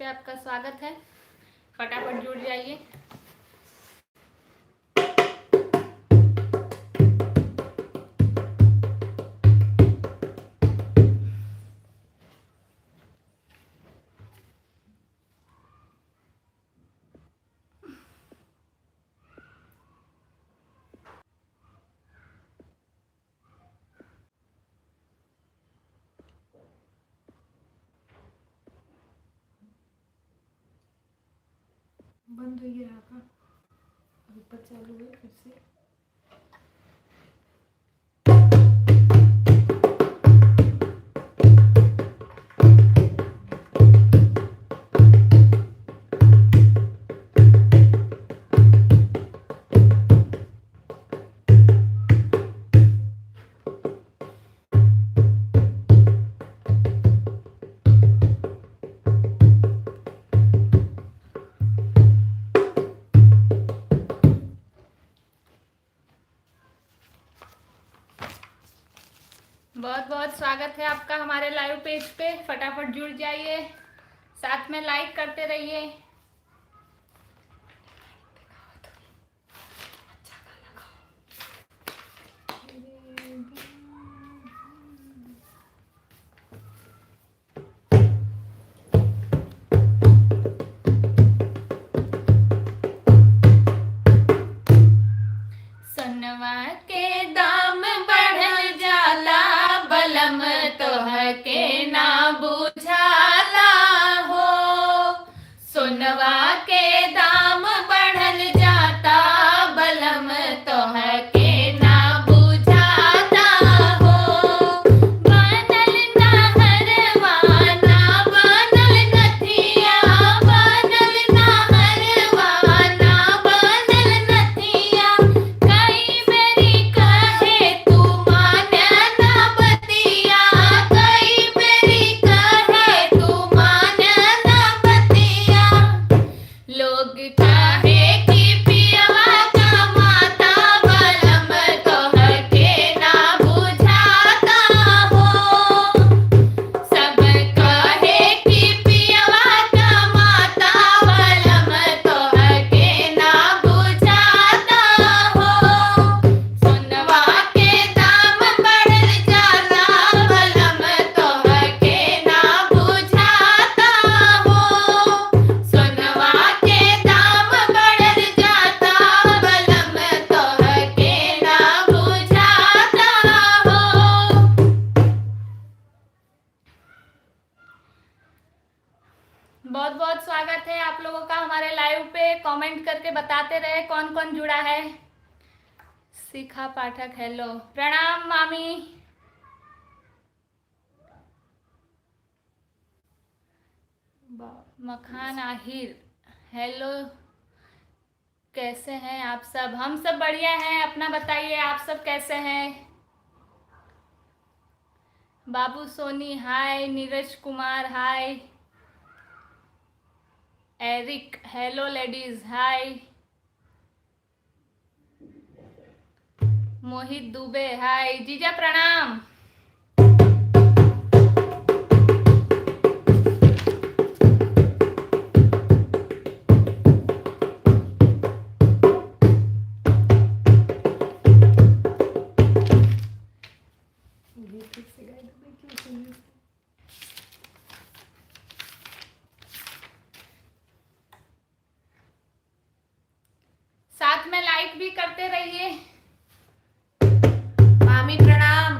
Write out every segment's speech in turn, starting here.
पे आपका स्वागत है। फटाफट जुड़ जाइए। बंद हो गया आपका, अभी पर चालू है फिर से। बहुत बहुत स्वागत है आपका हमारे लाइव पेज पे। फटाफट जुड़ जाइए, साथ में लाइक करते रहिए। सोनवा के दाम बढ़ल जाला, बलम तोह के ना बुझाला हो। सोनवा के दाम बढ़ल जाता, बलम तोह के ना बुझाता हो। बनल ना हरवा ना बनल नथिया, बनल ना हरवा ना बनल नथिया। कई मेरी कहे तू माने ना बतिया, कई मेरी कहे तू माने ना बतिया। लोग कहे कि पियवा कमाता, बलम तोह के ना बुझाता हो। सब कहे कि पियवा कमाता, बलम तोह के ना बुझाता हो। सोनवा के दाम बढ़ल जाला, बलम तोह के ना बुझाता हो। सोनवा के दाम बढ़ल जाता, बलम तोह के ना बुझाता हो। बहुत बहुत स्वागत है आप लोगों का हमारे लाइव पे। कमेंट करके बताते रहे कौन कौन जुड़ा है। शिखा पाठक हेलो, प्रणाम मामी। मखान आहिर हेलो, कैसे हैं आप सब? हम सब बढ़िया हैं, अपना बताइए आप सब कैसे हैं? बाबू सोनी हाय, नीरज कुमार हाय, एरिक हेलो, लेडीज हाय, मोहित दुबे हाय, जीजा प्रणाम। साथ में लाइक भी करते रहिए। मामी प्रणाम।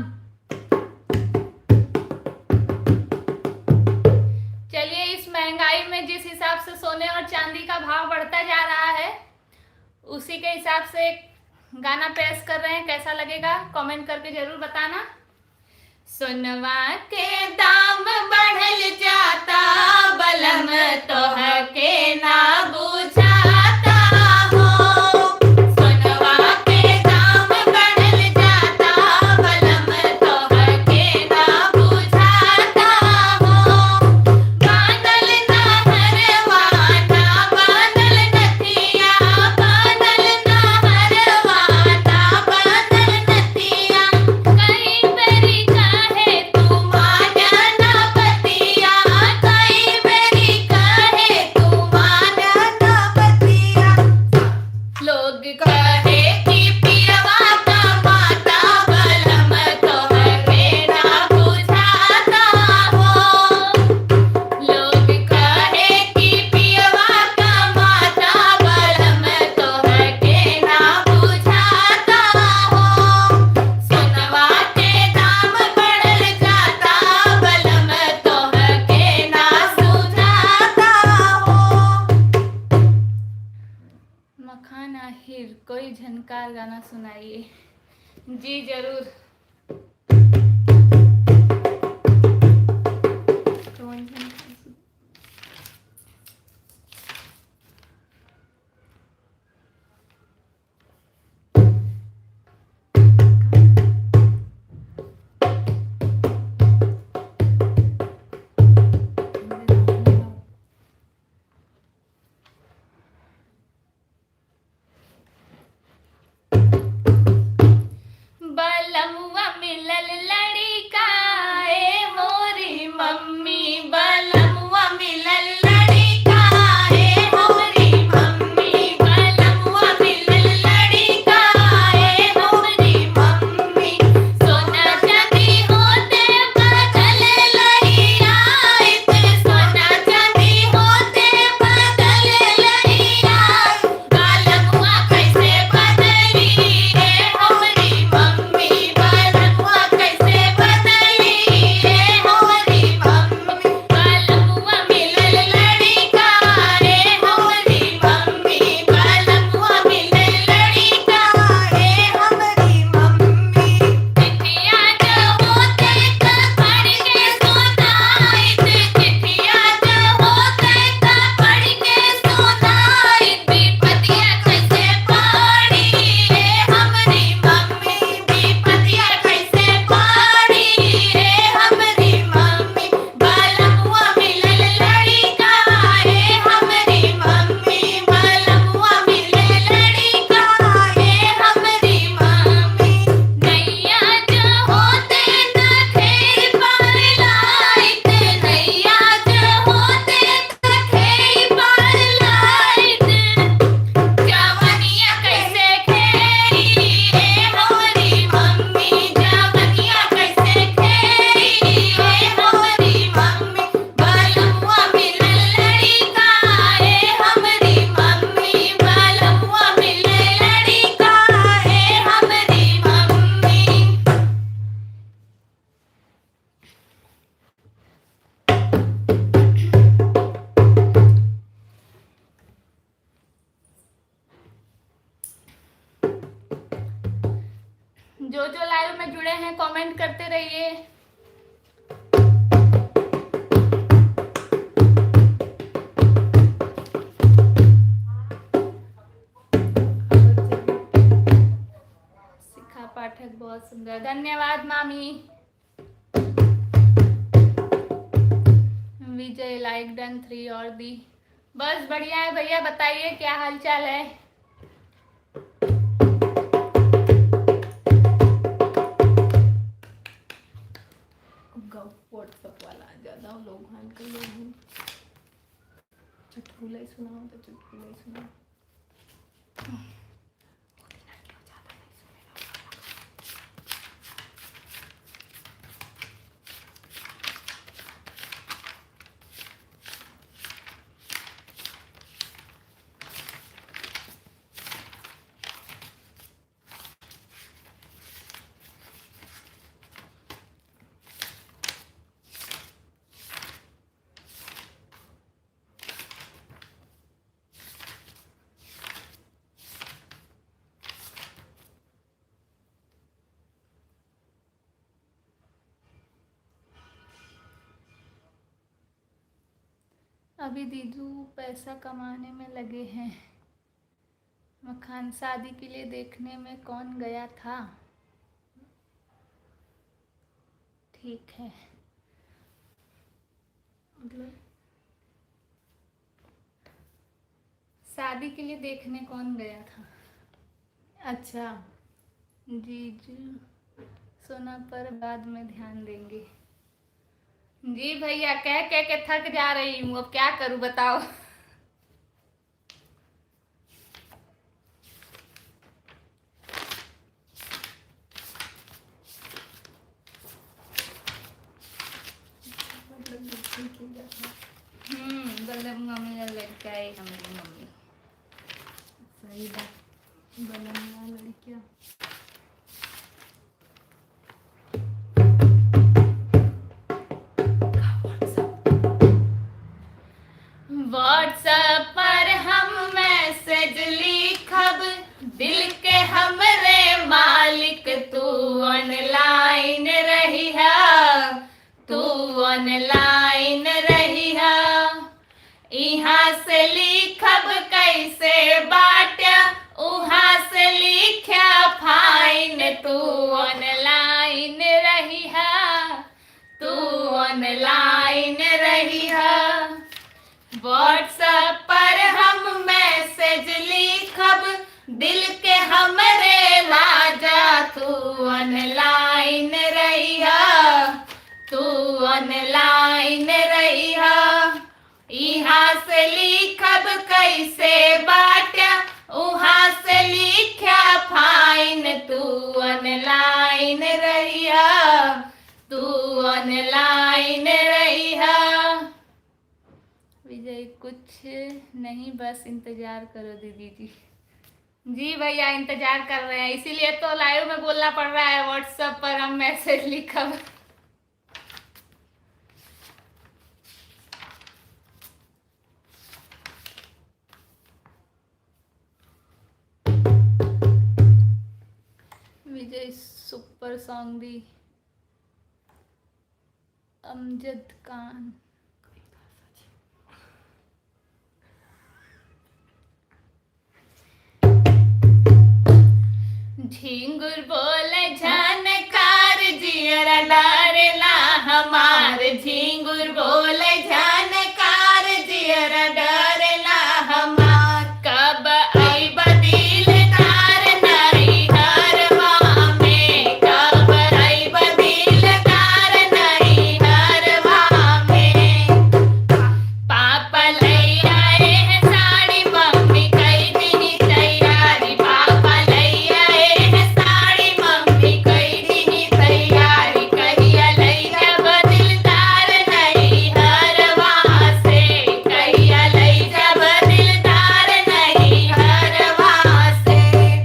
चलिए, इस महंगाई में जिस हिसाब से सोने और चांदी का भाव बढ़ता जा रहा है, उसी के हिसाब से एक गाना पेश कर रहे हैं। कैसा लगेगा कमेंट करके जरूर बताना। सोनवा के दाम बढ़ल जाता, बलम तोह के ना बुझाता हो। सोनवा के दाम बढ़ल जाता, बलम तोह के ना बुझाता हो। बनल ना हरवा ना बनल नथिया, बनल ना हरवा ना बनल नथिया। कई मेरी कहे तू माने ना बतिया, कई मेरी फिर कोई झनकार गाना सुनाइए। जी जरूर। बलमुआ मिलल लड़िका ए मोरी मम्मी, बलमुआ मिलल लड़िका ए मोरी मम्मी, बलमुआ मिलल लड़िका ए मोरी मम्मी। सोना चांदी होते बदल लइया, सोना चांदी होते बदल लइया, बलमुआ कैसे बदली रे हमरी मम्मी, बलमुआ कैसे बदली रे हमरी मम्मी, बलमुआ मिलल लड़िका रे हमरी मम्मी, बलमुआ मिलल लड़िका रे हमरी मम्मी। चिट्ठिया जो होते त पढ़ के सुनाइत, चिट्ठिया जो होते त पढ़ के सुनाइत, विपतिया कैसे पड़ी रे हमरी मम्मी, विपतिया कैसे पड़ी रे हमरी मम्मी, बलमुआ मिलल लड़िका रे हमरी मम्मी, बलमुआ मिलल लड़िका रे हमरी मम्मी। नैया जो होते त खेर पार लाइत, नैया जो होते त खेर पार लाइत, जवनिया कैसे खेरी रे हमरी मम्मी, जवनिया कैसे खेरी रे हमरी मम्मी, बलमुआ मिलल लड़िका रे हमरी मम्मी, बलमुआ मिलल लड़िका रे हमरी मम्मी। जो जो लाइव में जुड़े हैं कमेंट करते रहिए। शिखा पाठक बहुत सुंदर, धन्यवाद मामी। विजय लाइक डन 3 और दी। बस बढ़िया है भैया, बताइए क्या हाल चाल है। व्हाट्सएप वाला ज्यादा लोग हैं के लोग चुटकुले सुनाओ तो चुटकुले सुनाओ। अभी दीदू पैसा कमाने में लगे हैं। मखान शादी के लिए देखने में कौन गया था? ठीक है, मतलब शादी के लिए देखने कौन गया था? अच्छा जीजू सोना पर बाद में ध्यान देंगे। जी भैया, कह कह के थक जा रही हूँ, अब क्या करूँ बताओ। बलमुआ मिलल लड़का है हमारी मम्मी। सही बात, बलमुआ लड़किया। व्हाट्सएप पर हम मैसेज लिखब, दिल के हमरे मालिक तू ऑनलाइन रही है, तू ऑनलाइन रही है। इहाँ से लिखब कैसे बाट्या, उहाँ से लिख्या फाइन, तू ऑनलाइन रही है, तू ऑनलाइन रही है। व्हाट्सएप पर हम मैसेज लिखब दिल के हमरे राजा, तू ऑनलाइन रही है, तू ऑनलाइन रही है। इहाँ से लिखब कैसे बाट्या, उहाँ से लिख्या फाइन, तू ऑनलाइन रही है, तू ऑनलाइन रही है। विजय कुछ नहीं, बस इंतजार करो दीदी जी। जी भैया इंतजार कर रहे हैं, इसीलिए तो लाइव में बोलना पड़ रहा है। व्हाट्सएप पर हम मैसेज लिखब। विजय सुपर सॉन्ग दी अमजद खान। झिंगुर बोले झनकार जियरा डरेला हमार, झिंगुर बोले झनकार जियरा डरेला हमार। कब आई बदिलदार नहीं हरवा में, कब आई बदिलदार नहीं हरवा में। पापा लई आए हैं साड़ी, मम्मी कई दिन तैयारी, पापा लई आए हैं साड़ी, मम्मी कई दिन तैयारी। कहिया लई जब दिलदार नहीं हरवा से, कहिया लई जब दिलदार नहीं हरवा से।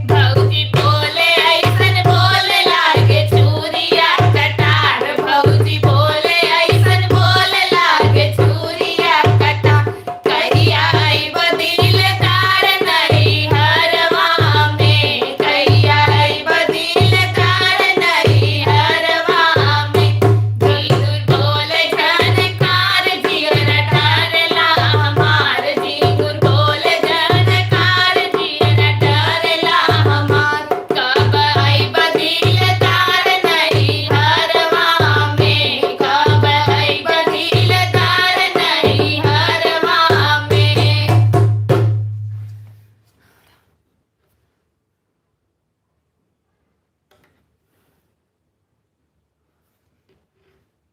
भौजी बोले ऐसन बोले लागे चूरिया कटार, भौजी बोले ऐसन बोले लागे चूरिया कटार। कहिया आई बदिलदार नहीं हरवा में, कहिया आई बदिलदार नहीं हरवा में। झिंगुर बोले झनकार जियरा डरेला हमार, झिंगुर बोले झनकार जियरा डरेला हमार। कब आई बदिलदार नहीं हरवा में, कब आई बदिलदार नहीं हरवा में।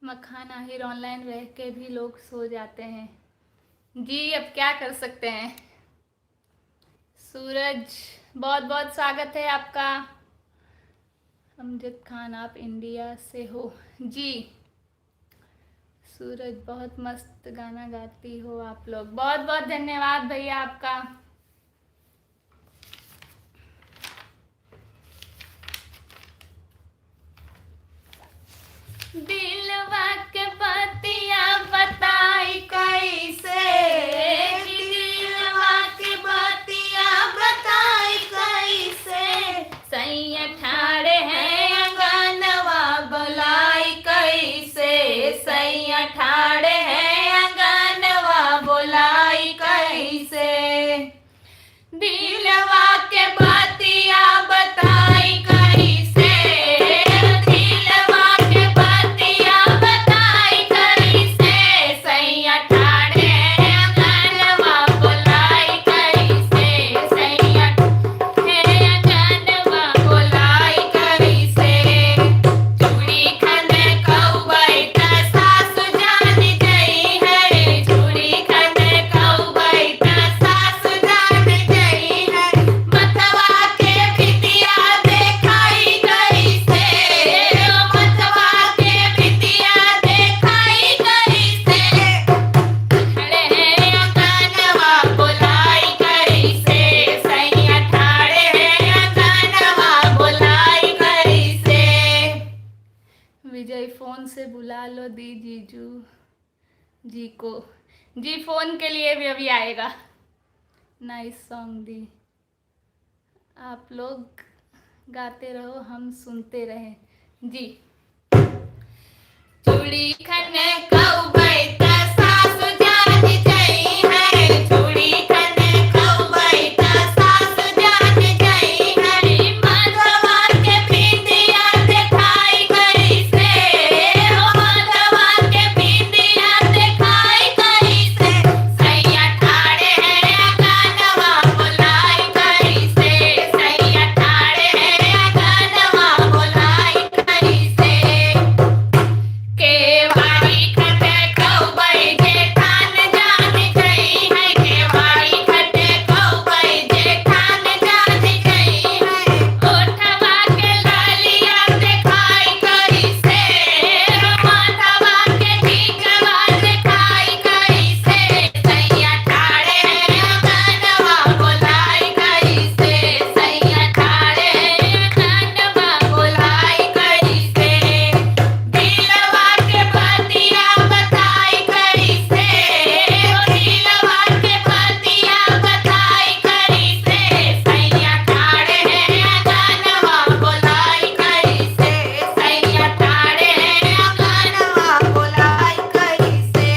मखाना हिर ऑनलाइन रह के भी लोग सो जाते हैं। जी अब क्या कर सकते हैं। सूरज बहुत बहुत स्वागत है आपका। अमजद खान आप इंडिया से हो जी। सूरज बहुत मस्त गाना गाती हो आप लोग, बहुत बहुत धन्यवाद भैया आपका। दिलवा के बतिया बताई कैसे, दिलवा के बतिया बताई कैसे। सैया ठाड़े हैं अंगनवा बुलाई कैसे, सैया ठाड़े हैं अंगनवा बुलाई कैसे। दिलवा के बतिया बताई कैसे, दिलवा के बतिया बताई कैसे। सैया ठाड़े अंगनवा बुलाई कैसे, सैया अंगनवा बुलाई कैसे। चूड़ी खने कौबई त सासु जान गई है, चूड़ी खने कौबई त सासु जान गई है। मतवा के बिटिया देखाई कैसे, मतवा के बिटिया देखाई कैसे। खड़े हैं अंगनवा बुलाई कैसे, सैया ठाड़े हैं अंगनवा बुलाई कैसे। विजय फोन से बुला लो दी जीजू जी को। जी फोन के लिए भी अभी आएगा। नाइस सॉन्ग दी आप लोग गाते रहो, हम सुनते रहें। जी। चूड़ी खने कऊ बैठा सासु जान गई है, चूड़ी खने कऊ बैठा सासु जान गई है, माधवा के बिंदिया दिखाई गई से, ओ माधवा के बिंदिया दिखाई गई से, सैया ठाड़े है गानवा बुलाई गई से, सैया ठाड़े है गानवा बुलाई गई से, केवाड़ी खटे कऊ बैठे ठान जान गई है, केवाड़ी खटे कऊ बैठे ठान जान गई है, ओठवा के लालिया दिखाई गई से, माधवा के टीकवा दिखाई गई से, सैया ठाड़े है गानवा बुलाई गई से, सैया ठाड़े है गानवा बुलाई गई से, दिलवा के बतिया बताई गई से, दिलवा के बतिया बताई गई से, सैया ठाड़े है गानवा बुलाई गई से, सैया ठाड़े है गानवा बुलाई गई से,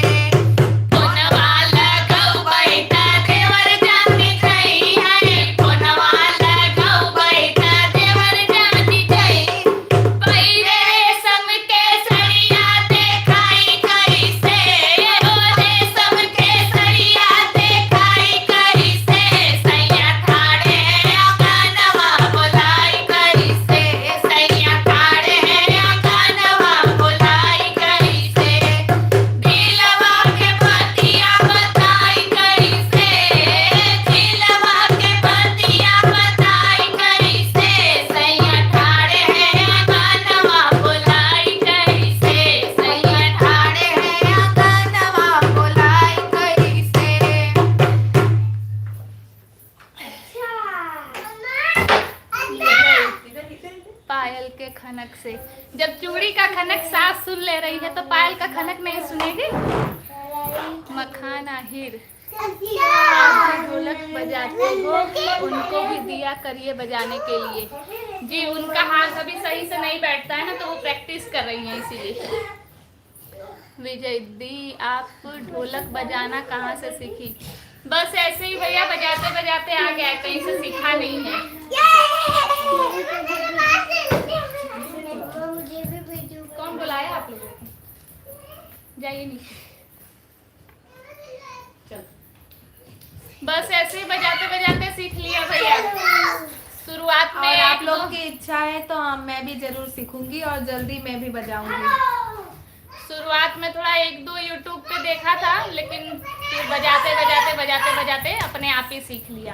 फोनवा लगऊ बैठा देवर जान गई है, फोनवा लगऊ बैठा देवर जान गई, पैरे रेशम के सड़िया दिखाई गई से, ओ रेशम के सड़िया दिखाई गई से, सैया ठाड़े है गानवा बुलाई गई से, सैया ठाड़े है गानवा बुलाई गई से, दिलवा के बतिया बताई गई से, दिलवा के बतिया बताई गई से, सैया ठाड़े है गानवा बुलाई गई से, सैया ठाड़े है गानवा बुलाई गई से। पायल के खनक से, जब चूड़ी का खनक सास सुन ले रही है तो पायल का खनक नहीं सुनेगी। मखान आहिर, आप भी ढोलक बजाते हो, उनको भी दिया करिए बजाने के लिए। जी, उनका हाथ अभी सही से नहीं बैठता है ना, तो वो प्रैक्टिस कर रही हैं इसीलिए। विजय दी, आप ढोलक बजाना कहाँ से सीखी? बस ऐसे ही भैया, बजाते बजाते आ गया, कहीं से सीखा नहीं है। कौन बुलाया आप लोगों को? जाइए नीचे। बस ऐसे ही बजाते बजाते सीख लिया भैया। शुरुआत में और आप लोगों की इच्छा है तो मैं भी जरूर सीखूंगी और जल्दी मैं भी बजाऊंगी। शुरुआत में थोड़ा एक दो यूट्यूब पे देखा था, लेकिन फिर बजाते बजाते बजाते बजाते अपने आप ही सीख लिया।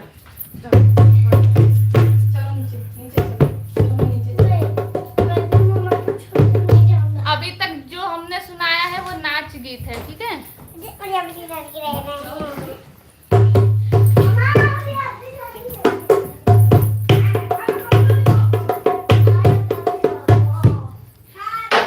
अभी तक जो हमने सुनाया है वो नाच गीत है, ठीक है।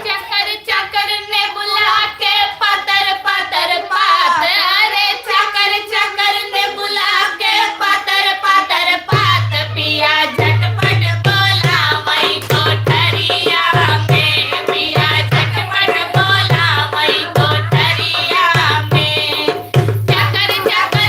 चकर चकर ने बुला के पतर पतर पात, अरे चकर चकर ने बुला के पतर पतर पात, पिया झटपट बोला वही कोठरिया में, पिया झटपट बोला वही कोठरिया में, चकर चकर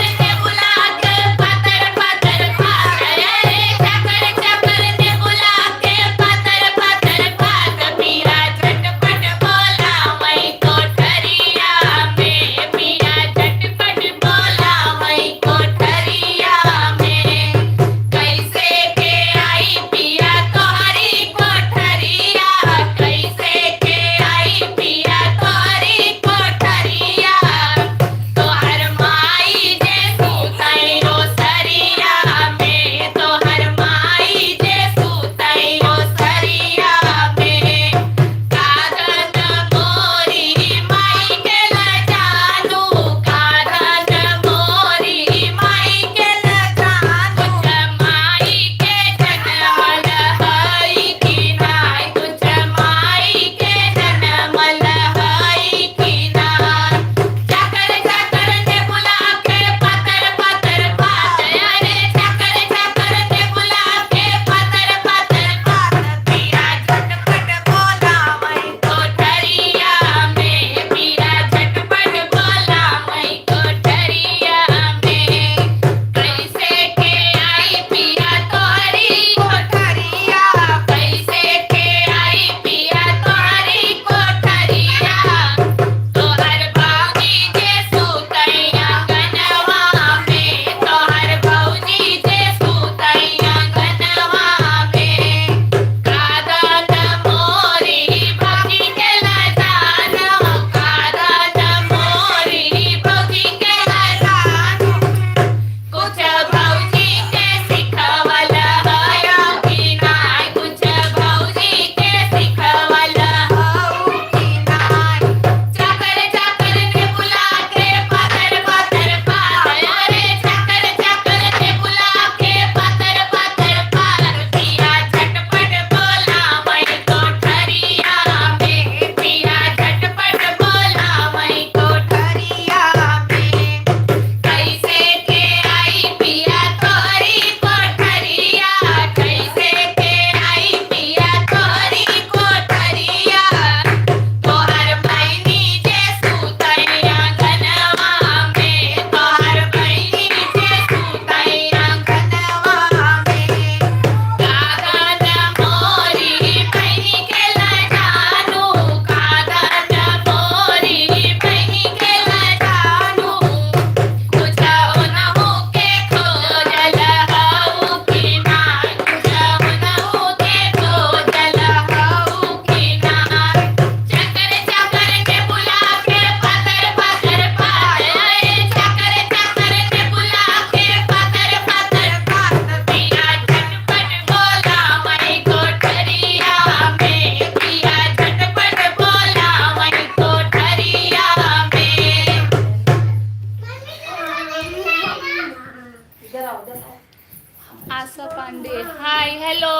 आशा पांडे, हाय हेलो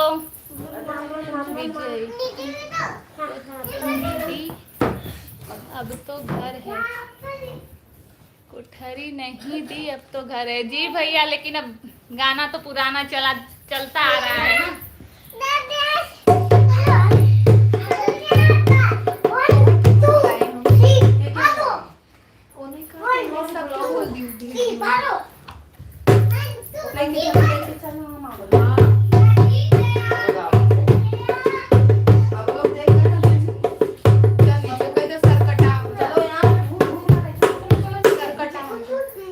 विजय दीदी, अब तो घर है, कोठरी नहीं दी अब तो घर है। जी भैया, लेकिन अब गाना तो पुराना चलता आ रहा है ना।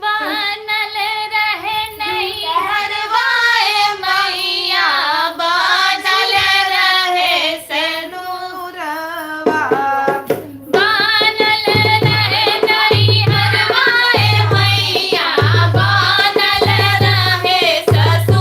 बनल रहे नहीं हरवाए मैया, बनल रहे नूरवा बनल रहे नहीं हरवाए मैया, बनल रहे ससुरवा।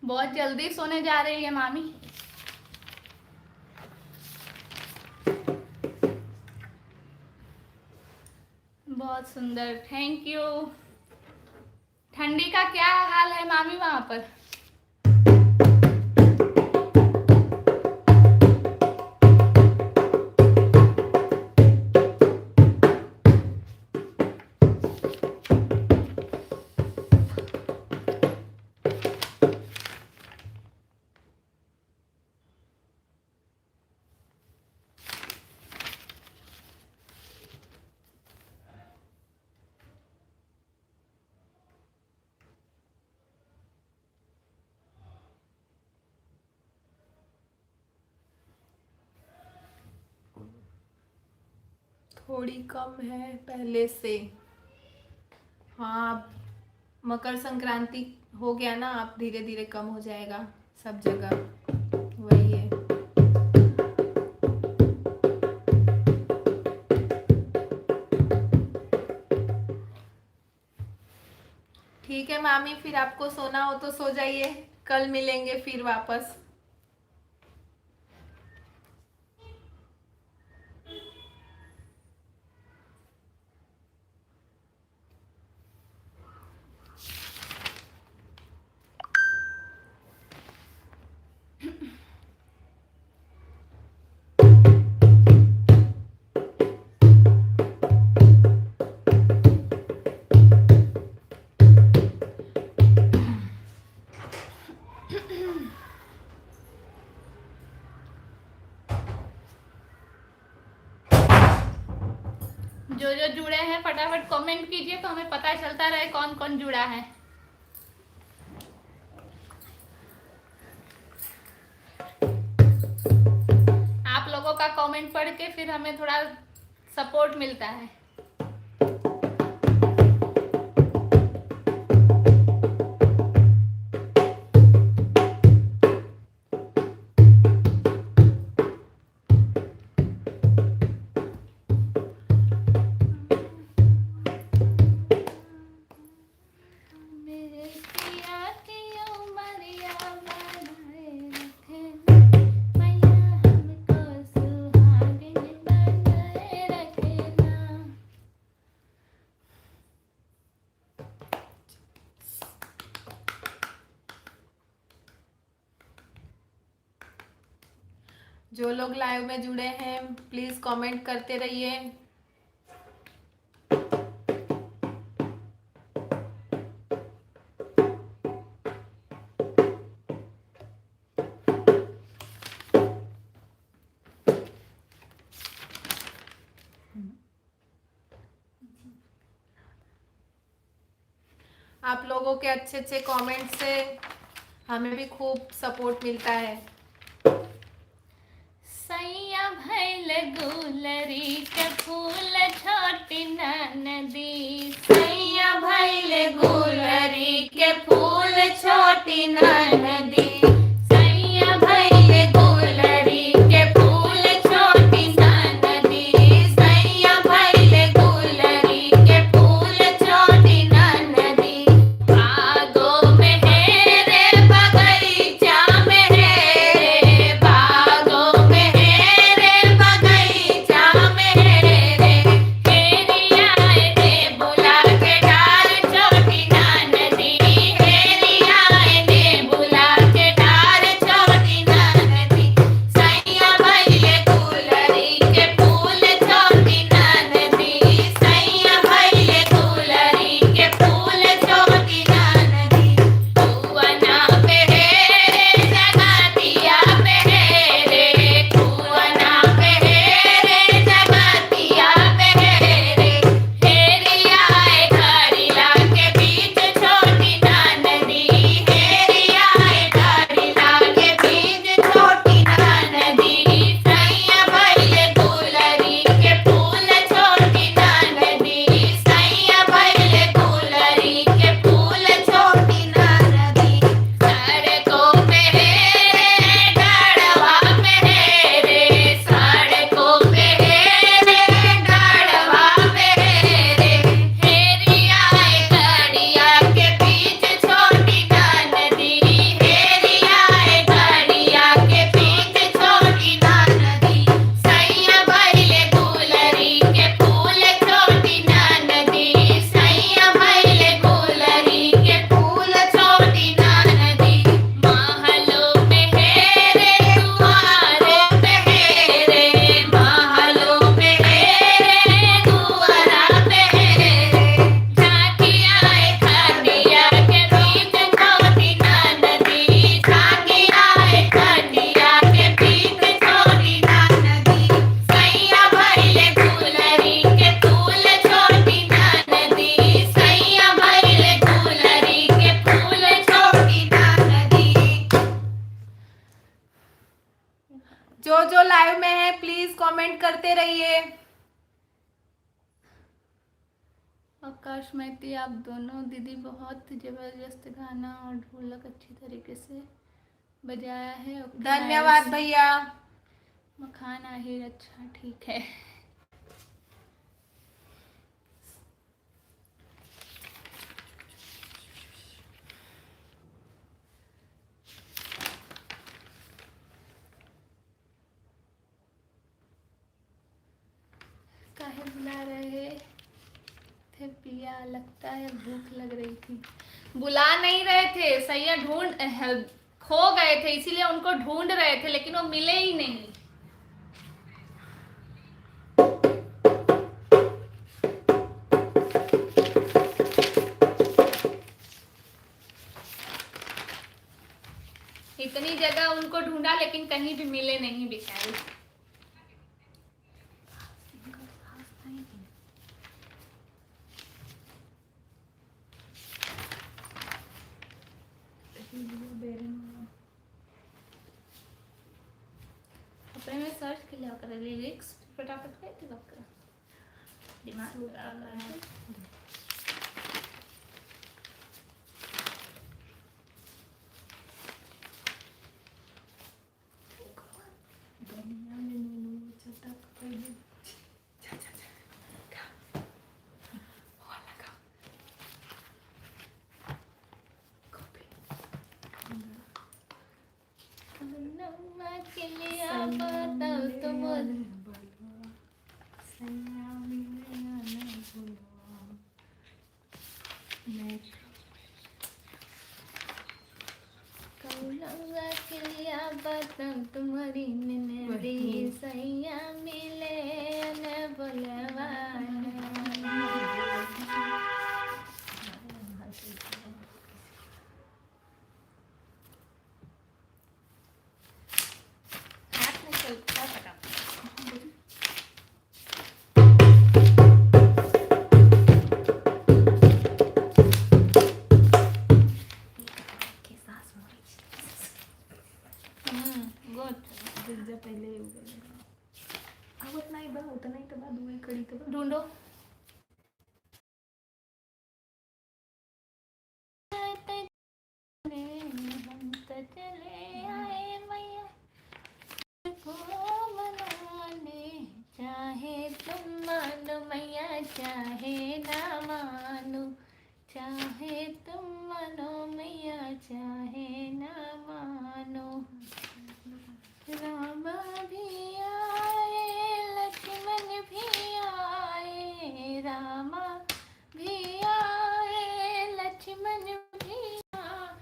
बहुत जल्दी सोने जा रही है मामी। बहुत सुंदर, थैंक यू। ठंडी का क्या हाल है मामी वहां पर? थोड़ी कम है पहले से। हाँ, मकर संक्रांति हो गया ना, अब धीरे धीरे कम हो जाएगा सब जगह, वही है। ठीक है मामी, फिर आपको सोना हो तो सो जाइए, कल मिलेंगे फिर वापस। जो जो जुड़े हैं फटाफट कमेंट कीजिए तो हमें पता चलता रहे कौन कौन जुड़ा है। आप लोगों का कमेंट पढ़ के फिर हमें थोड़ा सपोर्ट मिलता है। जो लोग लाइव में जुड़े हैं प्लीज कमेंट करते रहिए। आप लोगों के अच्छे अच्छे कमेंट से हमें भी खूब सपोर्ट मिलता है। सैया भैल गुलरी के फूल छोटी नदी, सैया भैल गुलरी के फूल छोटी नदी, सैया भैल गुलरी के फूल छोटी नदी, सैया भैल गुलरी के फूल छोटी नदी। बागों में है रे बगीचा में है रे, बागों में है रे बगीचा में है रे, हेरिया ने बुला के डाल छोटी नदी, हेरिया ने बुला कमेंट करते रहिए। आकाश मैती, आप दोनों दीदी बहुत जबरदस्त गाना और ढोलक अच्छी तरीके से बजाया है। ओके, धन्यवाद नाइस। भैया। मखान आहिर, अच्छा ठीक है। काहे बुला रहे थे पिया, लगता है भूख लग रही थी। बुला नहीं रहे थे, सैया खो गए थे, इसीलिए उनको ढूंढ रहे थे, लेकिन वो मिले ही नहीं। इतनी जगह उनको ढूंढा लेकिन कहीं भी मिले नहीं बेचारे। अपने में सर्च के लिए कर लिरिक्स फटाफट कैसे लग कर दिमाग लगा है। के लिए आप बताओ तुम कौलंगा के लिए आप बताओ तुम्हारी नदी सैया मिले न बोलवाना। हाथ में चलता फटाफट। गुड पहले आवत नाही बा, होत नाही तर बा दुई कडी तर बा ढूंढो। हम तो चले आए मैया को मनाने, चाहे तुम मानो मैया चाहे ना मानो, चाहे तुम मानो मैया चाहे ना मानो। राम भी आए लक्ष्मण भी आए, रामा भी आए लक्ष्मण भी आए।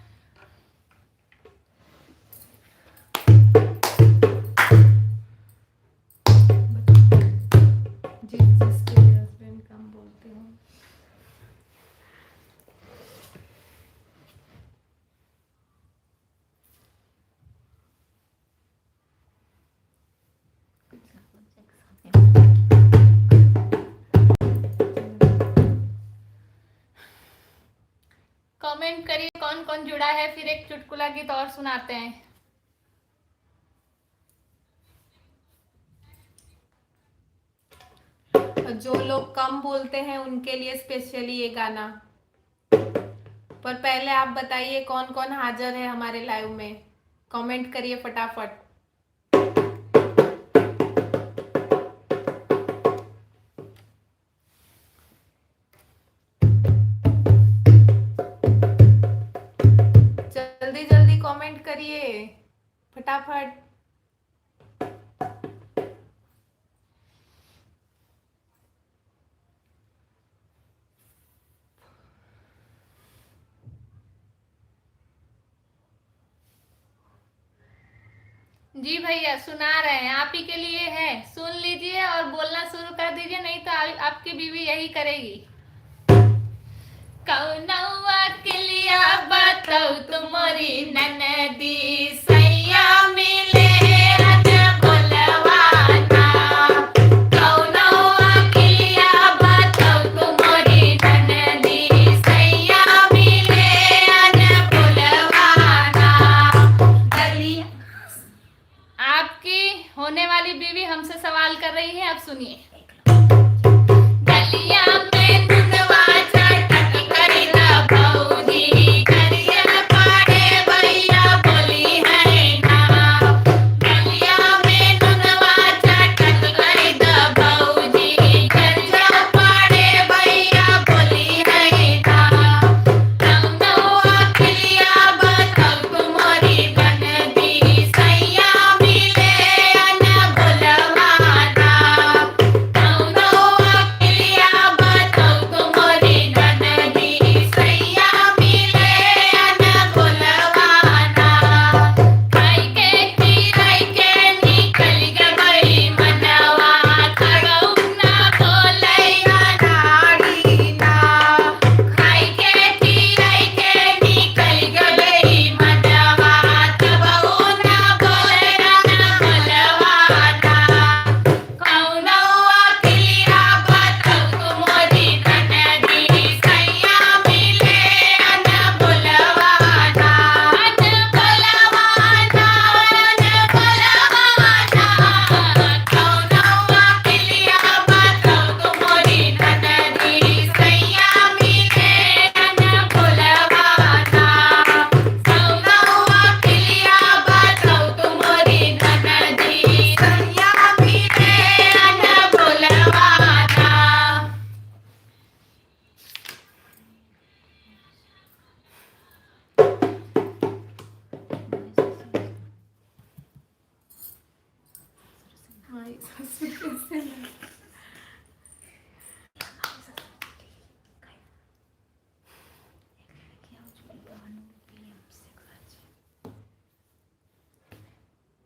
जिसके हस्बैंड कम बोलते हो। कमेंट करिए कौन कौन जुड़ा है, फिर एक चुटकुला गीत और सुनाते हैं। जो लोग कम बोलते हैं उनके लिए स्पेशली ये गाना। पर पहले आप बताइए कौन कौन हाजिर है हमारे लाइव में, कमेंट करिए फटाफट। जल्दी जल्दी कमेंट करिए फटाफट। जी भैया सुना रहे हैं, आप ही के लिए है, सुन लीजिए और बोलना शुरू कर दीजिए, नहीं तो आपकी बीवी यही करेगी। कौनौआ के लिए बताओ तुम्हारी ननदी सैया मिले न बोलवाना। कौनौआ के लिए बताओ तुम्हारी ननदी सैया मिले न बोलवाना। आपकी होने वाली बीवी हमसे सवाल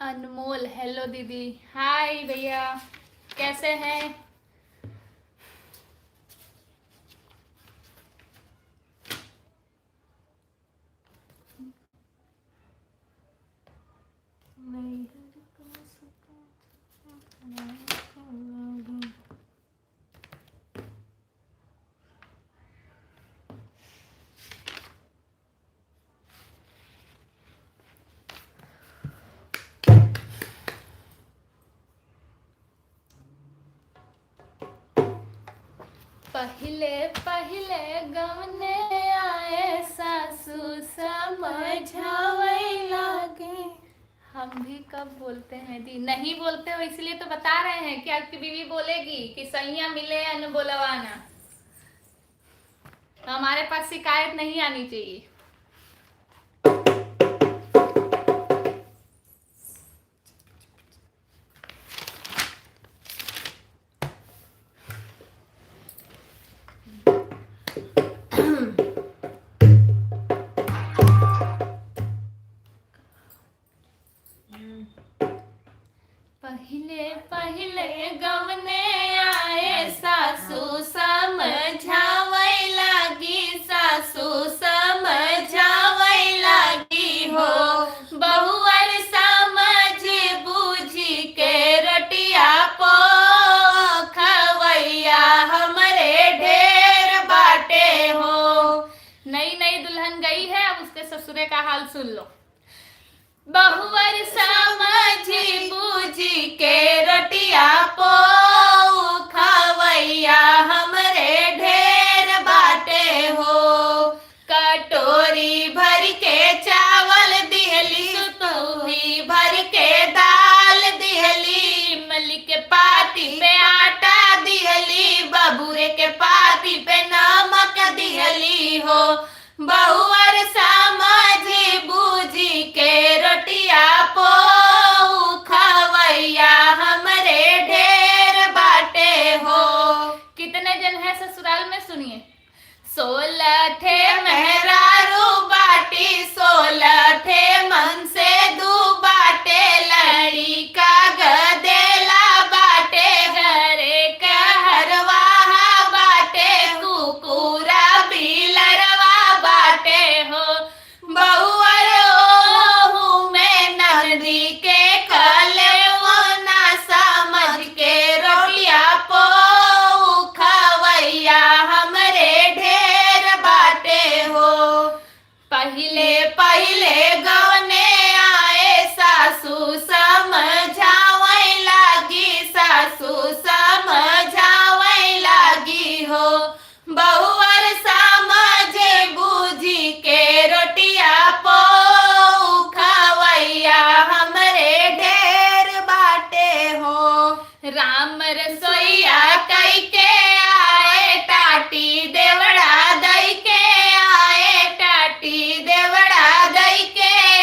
अनमोल हेलो दीदी, हाय भैया, कैसे हैं? पहले पहले गवने आए सासू समझावे लागे। हम भी कब बोलते हैं दी? नहीं बोलते हो इसलिए तो बता रहे हैं कि आपकी बीवी बोलेगी कि सैया मिले अन बोलवाना, तो हमारे पास शिकायत नहीं आनी चाहिए। पहले पहले गवने आए सासू समझावे लागी, सासू समझावे लागी हो। बहुअर समझ बूझी के रटिया पो खवैया हमरे ढेर बाटे हो। नई नई दुल्हन गई है, अब उसके ससुरे का हाल सुन लो। बहुवर समझी बूझी के रटिया पो खवैया हमरे ढेर बाटे हो। कटोरी भर के चावल दिहली, सुतुही भर के दाल दिहली, मली के पाती पे आटा दिहली, बबुरे के पाती पे नमक दिहली हो। बहुअर समझी बूझी के रोटिया पो खवैया हमरे ढेर बाटे हो। कितने जन है ससुराल में सुनिए। 16 थे मेहरारू बाटी, 16 थे मन से दू बाटे, लड़ी का गदेला बाटे, घरे का हरवाहा बाटे, कुकुरा बिलरवा बाटे हो। बहुअर ओहू में नदी के कले वो ना समझ के रोटिया पो खवैया हमरे ढेर बाटे हो। पहले पहले गवने आए सासू समझावे लागी, सासू समझावे लागी हो। बहुअर समझे बूझी के रोटिया पो खवैया हमरे ढेर बाटे हो। राम रसोईया कई के आए, टाटी देवड़ा दई के आए, टाटी देवड़ा दई के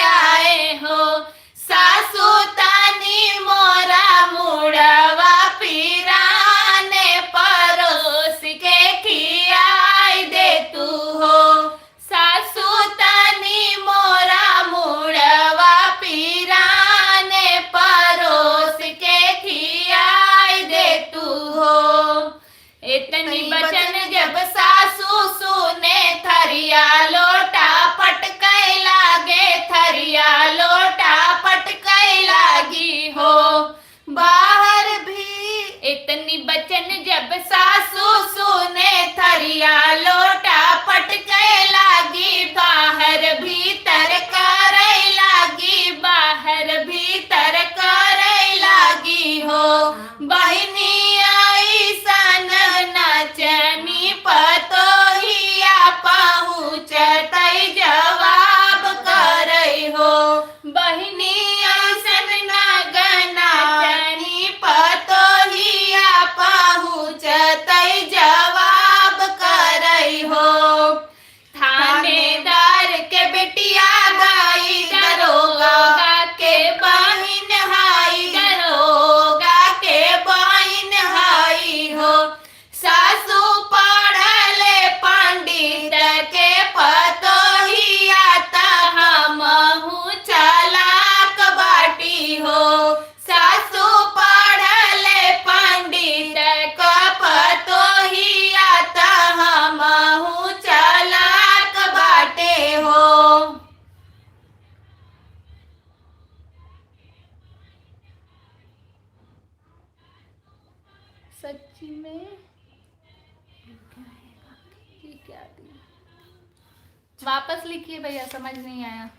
वापस लिखिए भैया, समझ नहीं आया।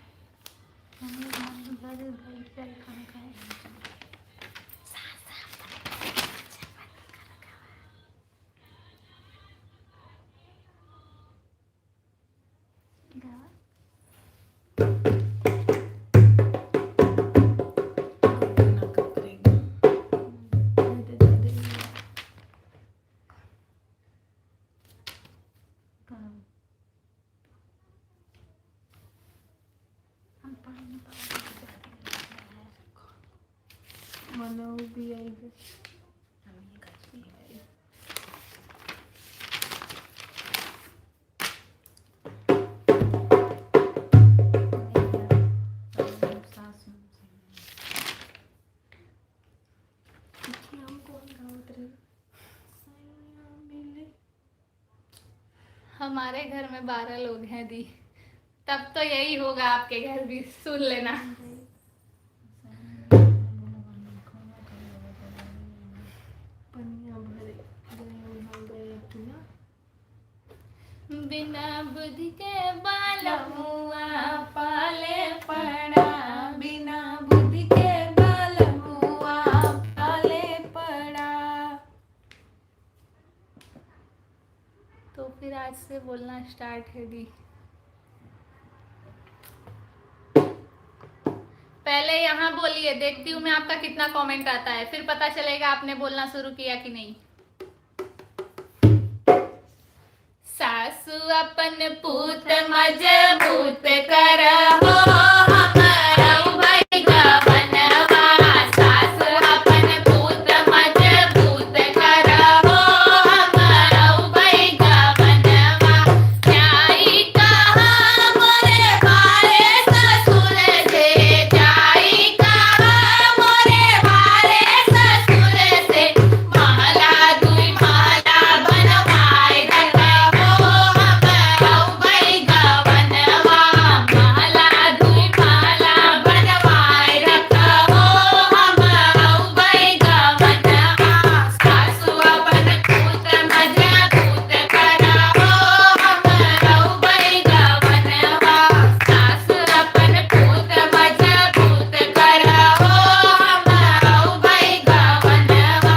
मनो भी आई हमारे घर में 12 लोग हैं दी, तब तो यही होगा आपके घर भी, सुन लेना। बिना बुद्धि के बालमुआ पाले पड़ा, बिना बुद्धि के बालमुआ पाले पड़ा। तो फिर आज से बोलना स्टार्ट है दी। पहले यहाँ बोलिए, देखती हूँ मैं आपका कितना कमेंट आता है, फिर पता चलेगा आपने बोलना शुरू किया कि नहीं। सासु अपन पूत मजबूत करहो, हमारा भाई गवनवा। सासु अपन पूत मजबूत करहो, हमारा भाई गवनवा। जाई कहाँ मोरे भारे ससुर से, जाई कहाँ मोरे भारे ससुर से। महला दुई महला बनवाए रखो, हमारा भाई गवनवा। महला दुई महला बनवाए रखो, हमारा भाई गवनवा। सासु अपन पूत मजबूत करहो, हमारा भाई गवनवा। सासु अपन पूत मजबूत करहो, हमारा भाई गवनवा।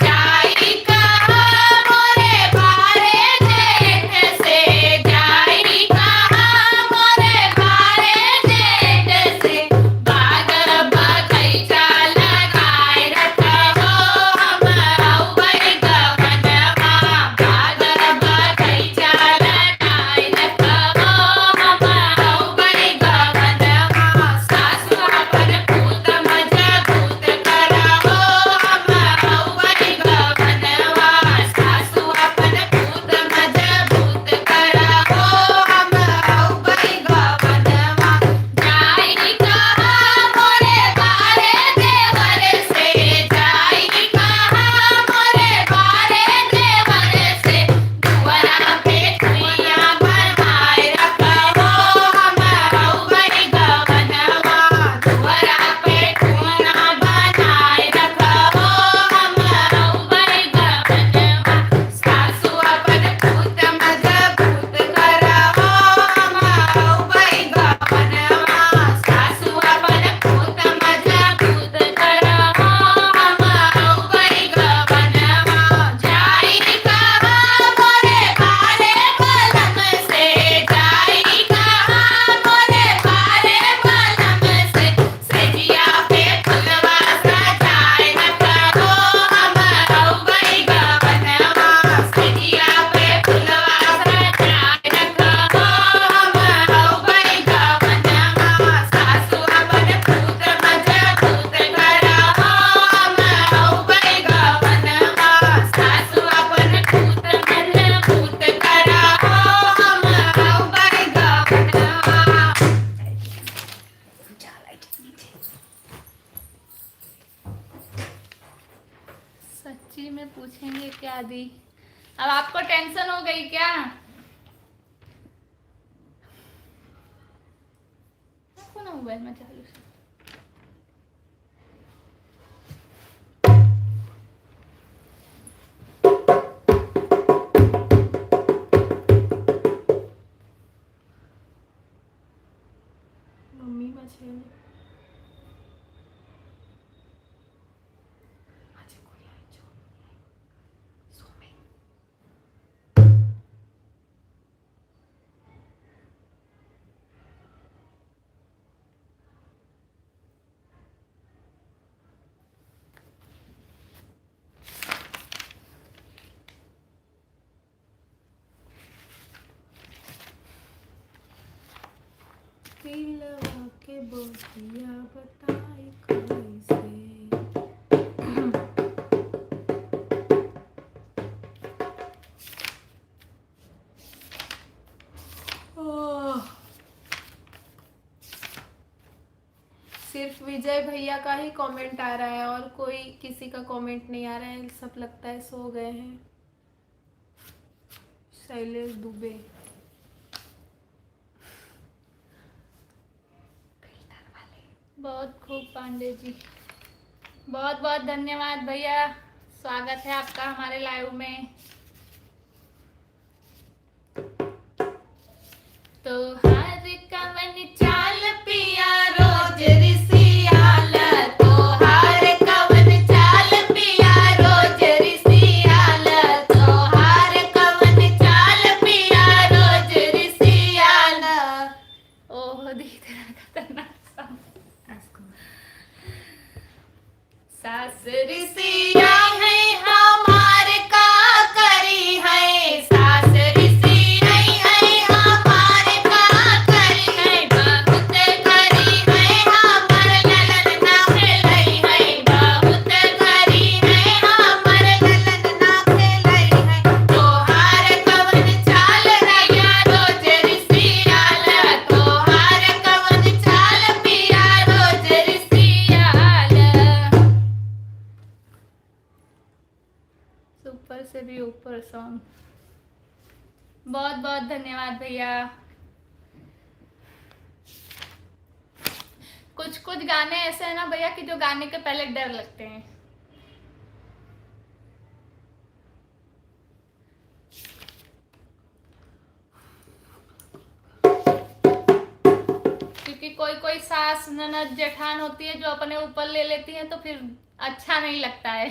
जाई कहाँ मोरे भारे जेठ से, जाई कहाँ मोरे भारे जेठ से। बागर बगैचा लगाए रखो, हमारा भाई गवनवा। बागर बगैचा लगाए रखो, हमारा भाई गवनवा। सासु अपन पूत मजबूत करहो, हमारा भाई गवनवा। सासु अपन पूत मजबूत करहो, हमारा भाई गवनवा। जाई कहाँ मोरे बारे देवर से, जाई कहाँ मोरे बारे देवर से। दुआरा पे कुइयाँ बनवाए रखो, हमारा भाई गवनवा। दुआरा पे कुइयाँ बनाए रखो, हमारा भाई गवनवा। सासु अपन पूत मजबूत करहो, हमारा भाई गवनवा। सासु अपन पूत मजबूत करहो, हमारा भाई गवनवा। जाई कहाँ मोरे भारे बलम से, जाई कहाँ मोरे भारे बलम से। सजिया पे फुलवा सजाए रखो, हमारा भाई गवनवा। सजिया पे फुलवा सजाए रखो, हमारा भाई गवनवा। सासु अपन पूत मजबूत करहो, हमारा भाई गवनवा। सासु अपन पूत मजबूत करहो, हमारा भाई गवनवा। सच्ची में पूछेंगे क्या दी? अब आपको टेंशन हो गई क्या? रखो ना मोबाइल में चालू से। पाछे આજે કોઈ આવી જો સોમે दिलवा के बोलिया बताई कैसे ओह, सिर्फ विजय भैया का ही कमेंट आ रहा है और कोई किसी का कमेंट नहीं आ रहा है। सब लगता है सो गए हैं। शैलेश दुबे बहुत खूब पांडे जी, बहुत बहुत धन्यवाद भैया, स्वागत है आपका हमारे लाइव में। तो हर कवन चाल पिया रोज रिसियाल, तो हर कवन चाल पिया रोज रिसियाल, तो हर कवन चाल पिया रोज रिसियाल। ओह दी तेरा खतरनाक सास रिसिया है हमार का करी है, सास रिसिया है हमार का करी है, बहुत करी है हमर ललन ना खेलई है, बहुत करी है हमर ललन ना खेलई है। तोहार कवन चाल रैया रोज रिसियाल, तोहार कवन चाल पिया रोज रिसियाल। सुपर से भी ऊपर सॉन्ग, बहुत बहुत धन्यवाद भैया। कुछ कुछ गाने ऐसे हैं ना भैया कि जो गाने के पहले डर लगते हैं। क्योंकि कोई कोई सास ननद जेठान होती है जो अपने ऊपर ले लेती है तो फिर अच्छा नहीं लगता है।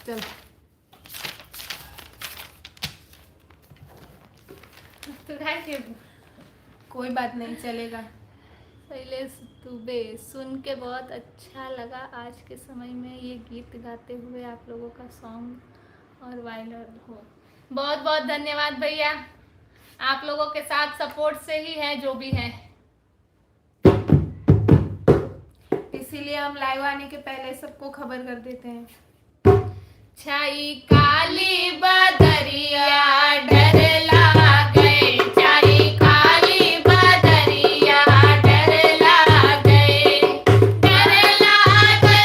चल तो है कोई बात नहीं, चलेगा। शैलेश दुबे, सुन के बहुत अच्छा लगा। आज के समय में ये गीत गाते हुए आप लोगों का सॉन्ग और वायरल हो। बहुत बहुत धन्यवाद भैया, आप लोगों के साथ सपोर्ट से ही है जो भी है। इसीलिए हम लाइव आने के पहले सबको खबर कर देते हैं। छाई काली बदरिया डर लागे, छाई काली बदरिया डर लागे, डर लागे,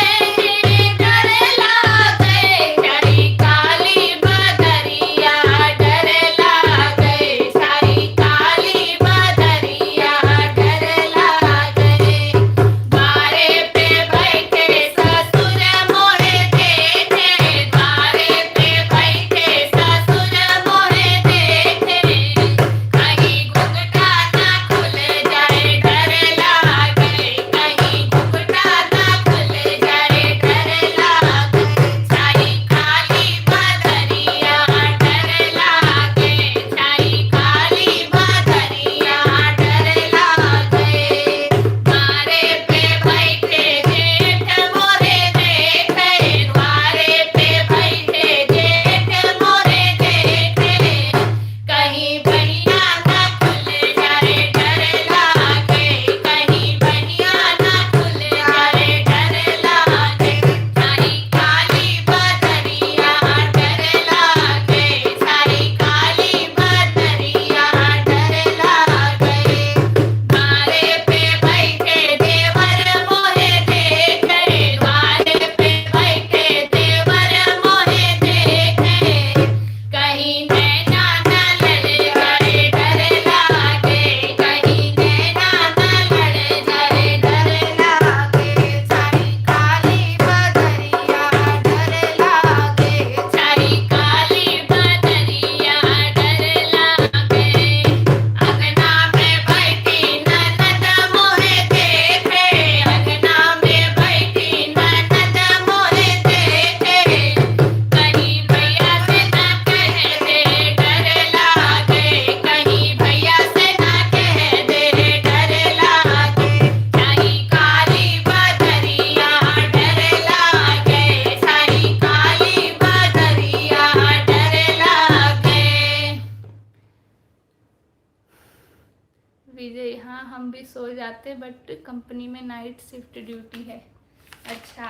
डर लागे, छाई काली बदरिया डर लागे, छाई काली बदरिया डर लागे। बारे पे बैठे ससुर मोरे देखे, बारे पे बैठे ससुर मोरे देखे, हाँ हम भी सो जाते, बट कंपनी में नाइट शिफ्ट ड्यूटी है। अच्छा,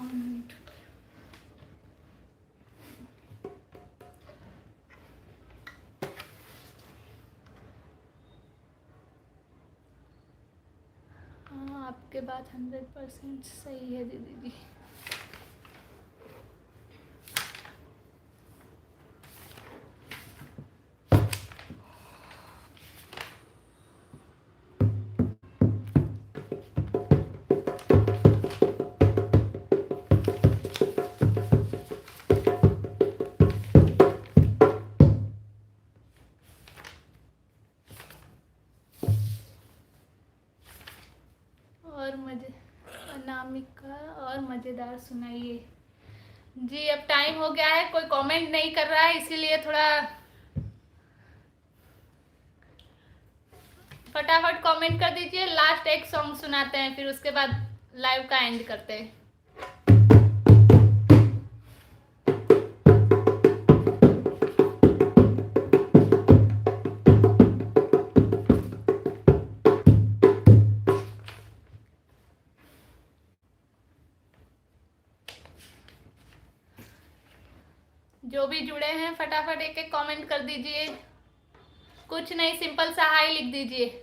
मिनट। हाँ आपके बात 100% सही है दीदी जी। और मजे अनामिका और मज़ेदार सुनाइए जी। अब टाइम हो गया है, कोई कमेंट नहीं कर रहा है, इसीलिए थोड़ा फटाफट कमेंट कर दीजिए। लास्ट एक सॉन्ग सुनाते हैं, फिर उसके बाद लाइव का एंड करते हैं। जो भी जुड़े हैं फटाफट एक एक कमेंट कर दीजिए। कुछ नहीं, सिंपल सा हाई लिख दीजिए।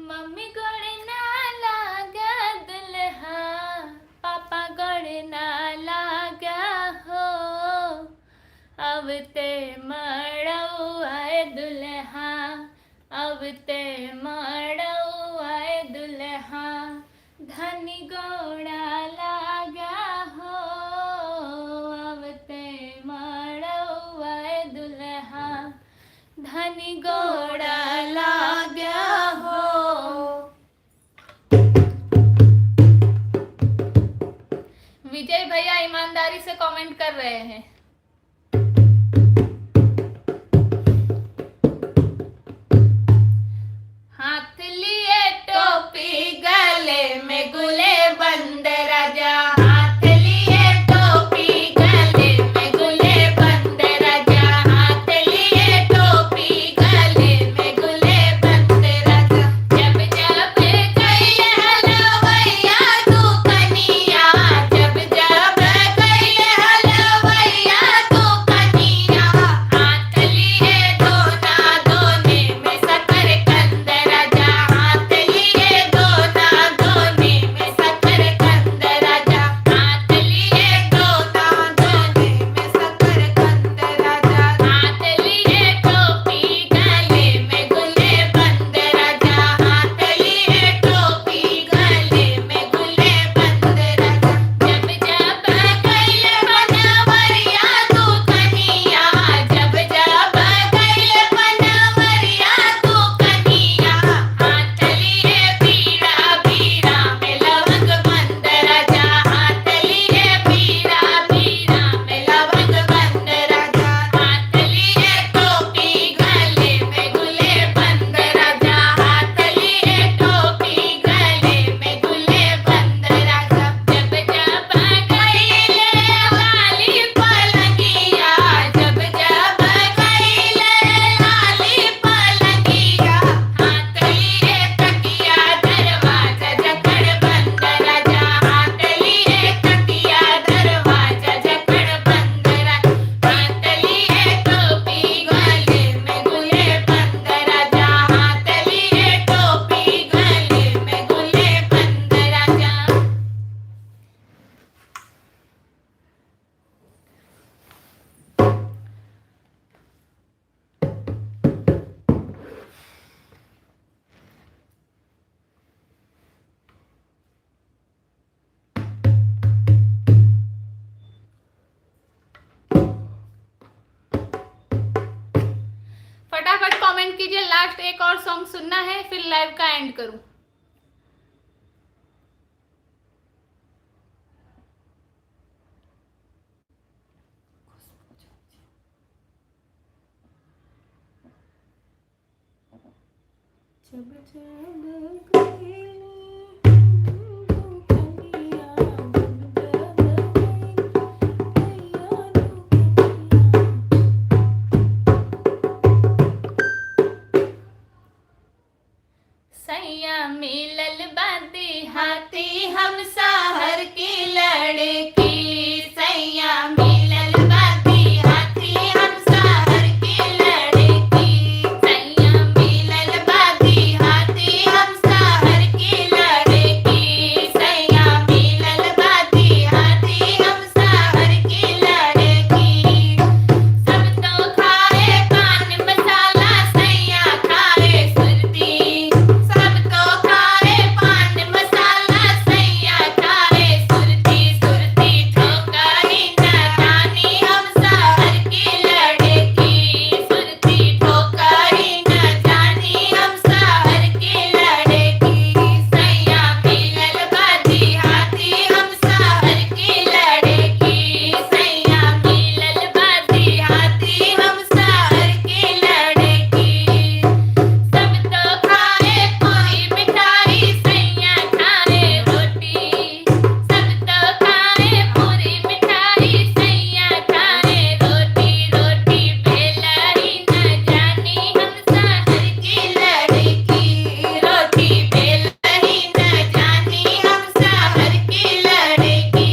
मम्मी गड़े ना लागा दुल्हा, पापा गड़े ना लागा हो, अब ते मड़ौआए दुल्हा, अब ते मड़ौआए दुल्हा, धनी गोड़ा लागा हो, अब ते मड़ौआए दुल्हा, धनी गोड़ा लागा हो। विजय भैया ईमानदारी से कमेंट कर रहे हैं। हाथ लिए टोपी, गले में गुले बंद राजा, हाथ लिए टोपी, गले में गुले बंद राजा, हाथ लिए टोपी, गले में गुले बंद राजा, जब जब गई हलवैया तू कनिया, जब जब गई हलवैया फटाफट कमेंट कीजिए। लास्ट एक और सॉन्ग सुनना है, फिर लाइव का एंड करूं। जब जब कोई सैया मिलल बादी हाथी हम साहर की लड़की। सैया मिलल बादी हाथी हम साहर की लड़की। सैया मिलल बादी हाथी हम साहर की लड़की। सैया मिलल बादी हाथी हम साहर की लड़की। सब तो खाए पान मसाला, सैया खाए सुरती। सब तो खाए पान मसाला, सैया खाए सुरती। सुरती ठोकही न जानी हम साहर की लड़की। सुरती ठोकही न जानी हम साहर की लड़की। सैया मिलल बादी हाथी हम साहर की लड़की। सैया मिलल बादी हाथी हम साहर की लड़की। सब तो खाए पूरी मिठाई, सैया खाए रोटी। सब तो खाए पूरी मिठाई, सैया खाए रोटी। रोटी बेलही न जानी हम साहर की लड़की। रोटी बेलही न जानी हम साहर की लड़की।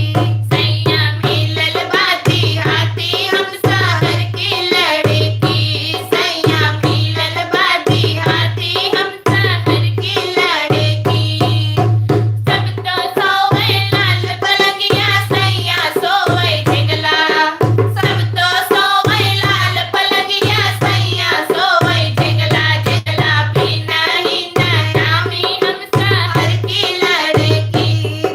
सैया मिलल बादी हाथी हम साहर की लड़की। सैया मिलल बादी हाथी हम साहर की लड़की। सब तो सोवे लाल पलंगिया, सैया सोवे झिंगला। सब तो सोवे लाल पलंगिया, सैया सोवे झिंगला। झिंगला भी नहीं न जामी हम साहर की लड़की।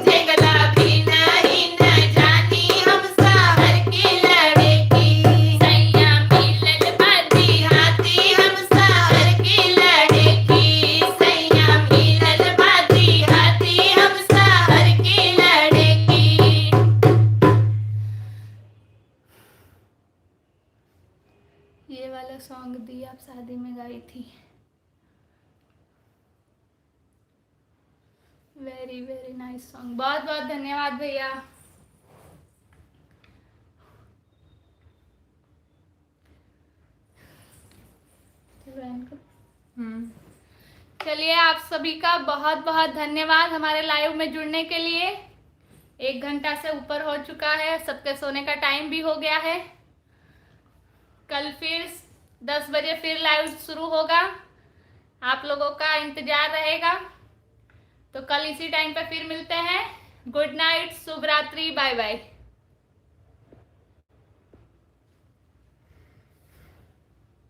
झिंगला भी नहीं न जानी हम साहर की लड़की। सैया मिलल बादी हाथी हम साहर की लड़की। सैया मिलल बादी हाथी हम साहर की लड़की। ये वाला सॉन्ग दी आप शादी में गाई थी। Very very nice song. बहुत बहुत धन्यवाद भैया। चलो end करो। चलिए, आप सभी का बहुत बहुत धन्यवाद हमारे लाइव में जुड़ने के लिए। 1 घंटा से ऊपर हो चुका है, सबके सोने का टाइम भी हो गया है। कल फिर 10 बजे फिर लाइव शुरू होगा, आप लोगों का इंतजार रहेगा। तो कल इसी टाइम पे फिर मिलते हैं। गुड नाइट, शुभ रात्रि, बाय बाय।